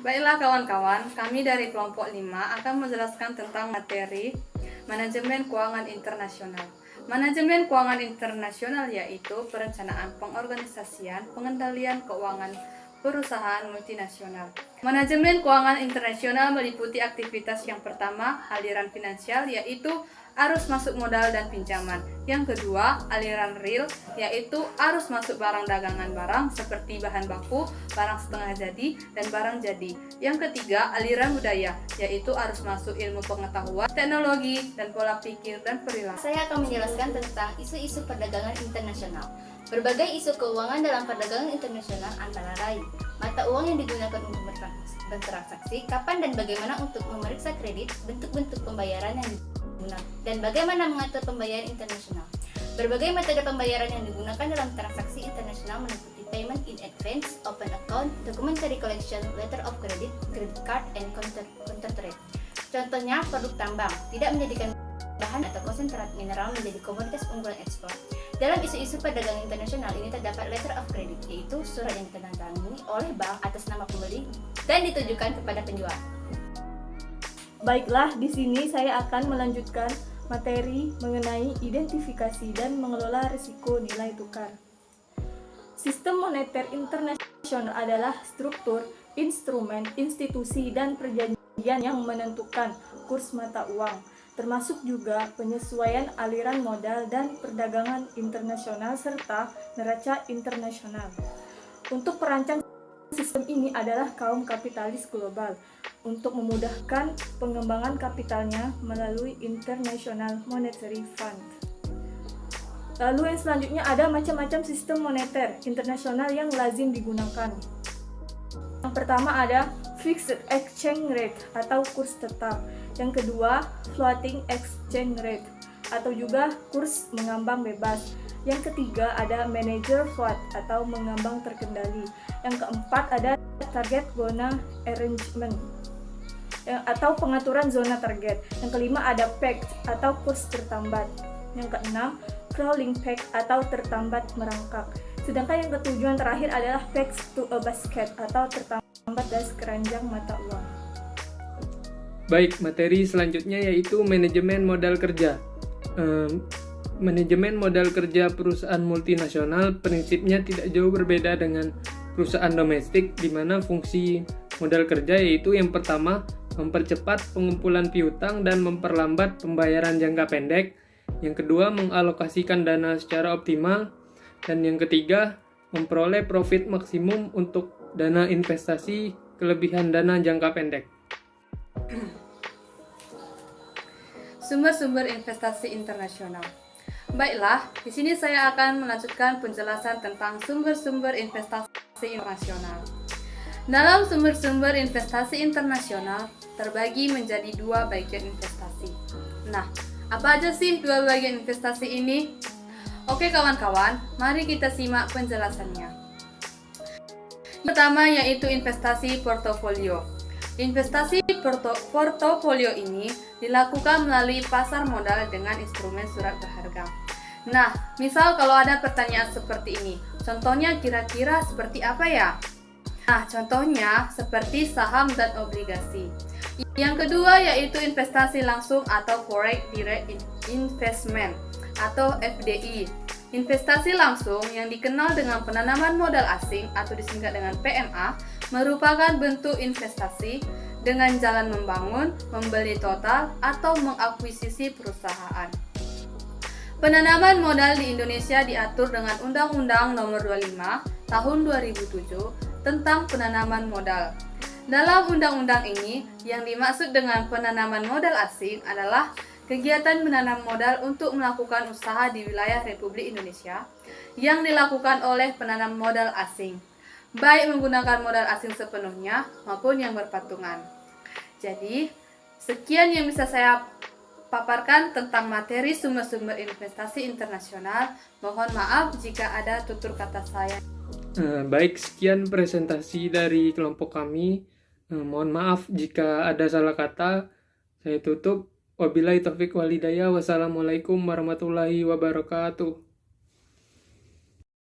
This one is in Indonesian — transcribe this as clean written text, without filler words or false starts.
Baiklah kawan-kawan, kami dari kelompok 5 akan menjelaskan tentang materi manajemen keuangan internasional. Manajemen keuangan internasional yaitu perencanaan, pengorganisasian, pengendalian keuangan perusahaan multinasional. Manajemen keuangan internasional meliputi aktivitas yang pertama, aliran finansial, yaitu arus masuk modal dan pinjaman. Yang kedua, aliran real, yaitu arus masuk barang dagangan barang seperti bahan baku, barang setengah jadi, dan barang jadi. Yang ketiga, aliran budaya, yaitu arus masuk ilmu pengetahuan, teknologi, dan pola pikir dan perilaku. Saya akan menjelaskan tentang isu-isu perdagangan internasional. Berbagai isu keuangan dalam perdagangan internasional antara lain mata uang yang digunakan untuk bertransaksi, kapan dan bagaimana untuk memeriksa kredit, bentuk-bentuk pembayaran yang digunakan, dan bagaimana mengatur pembayaran internasional. Berbagai metode pembayaran yang digunakan dalam transaksi internasional meliputi payment in advance, open account, documentary collection, letter of credit, credit card, and counter trade. Contohnya, produk tambang tidak menjadikan bahan atau konsentrat mineral menjadi komoditas unggulan ekspor. Dalam isu-isu perdagangan internasional ini terdapat letter of credit, yaitu surat yang ditandatangani oleh bank atas nama pembeli dan ditujukan kepada penjual. Baiklah, di sini saya akan melanjutkan materi mengenai identifikasi dan mengelola risiko nilai tukar. Sistem moneter internasional adalah struktur, instrumen, institusi, dan perjanjian yang menentukan kurs mata uang, termasuk juga penyesuaian aliran modal dan perdagangan internasional serta neraca internasional. Untuk perancang sistem ini adalah kaum kapitalis global untuk memudahkan pengembangan kapitalnya melalui International Monetary Fund. Lalu yang selanjutnya ada macam-macam sistem moneter internasional yang lazim digunakan. Yang pertama ada fixed exchange rate atau kurs tetap. Yang kedua, floating exchange rate atau juga kurs mengambang bebas. Yang ketiga ada manager float atau mengambang terkendali. Yang keempat ada target zona arrangement atau pengaturan zona target. Yang kelima ada peg atau kurs tertambat. Yang keenam, crawling peg atau tertambat merangkak. Sedangkan yang ketujuh terakhir adalah pegs to a basket atau tertambat das keranjang mata uang. Baik, materi selanjutnya yaitu manajemen modal kerja. Manajemen modal kerja perusahaan multinasional prinsipnya tidak jauh berbeda dengan perusahaan domestik, di mana fungsi modal kerja yaitu yang pertama, mempercepat pengumpulan piutang dan memperlambat pembayaran jangka pendek. Yang kedua, mengalokasikan dana secara optimal. Dan yang ketiga, memperoleh profit maksimum untuk dana investasi kelebihan dana jangka pendek. Sumber-sumber investasi internasional. Baiklah, di sini saya akan melanjutkan penjelasan tentang sumber-sumber investasi internasional. Dalam sumber-sumber investasi internasional terbagi menjadi dua bagian investasi. Nah, apa aja sih dua bagian investasi ini? Oke kawan-kawan, mari kita simak penjelasannya. Pertama yaitu investasi portofolio. Investasi portofolio ini dilakukan melalui pasar modal dengan instrumen surat berharga. Nah, misal kalau ada pertanyaan seperti ini, contohnya kira-kira seperti apa ya? Nah, contohnya seperti saham dan obligasi. Yang kedua yaitu investasi langsung atau foreign direct investment atau FDI. Investasi langsung yang dikenal dengan penanaman modal asing atau disingkat dengan PMA merupakan bentuk investasi dengan jalan membangun, membeli total, atau mengakuisisi perusahaan. Penanaman modal di Indonesia diatur dengan Undang-Undang Nomor 25 Tahun 2007 tentang penanaman modal. Dalam undang-undang ini, yang dimaksud dengan penanaman modal asing adalah kegiatan menanam modal untuk melakukan usaha di wilayah Republik Indonesia yang dilakukan oleh penanam modal asing, baik menggunakan modal asing sepenuhnya maupun yang berpatungan. Jadi, sekian yang bisa saya paparkan tentang materi sumber-sumber investasi internasional. Mohon maaf jika ada tutur kata saya. Baik, sekian presentasi dari kelompok kami. Mohon maaf jika ada salah kata. Saya tutup. Wabillahi taufiq walhidayah. Wassalamualaikum warahmatullahi wabarakatuh.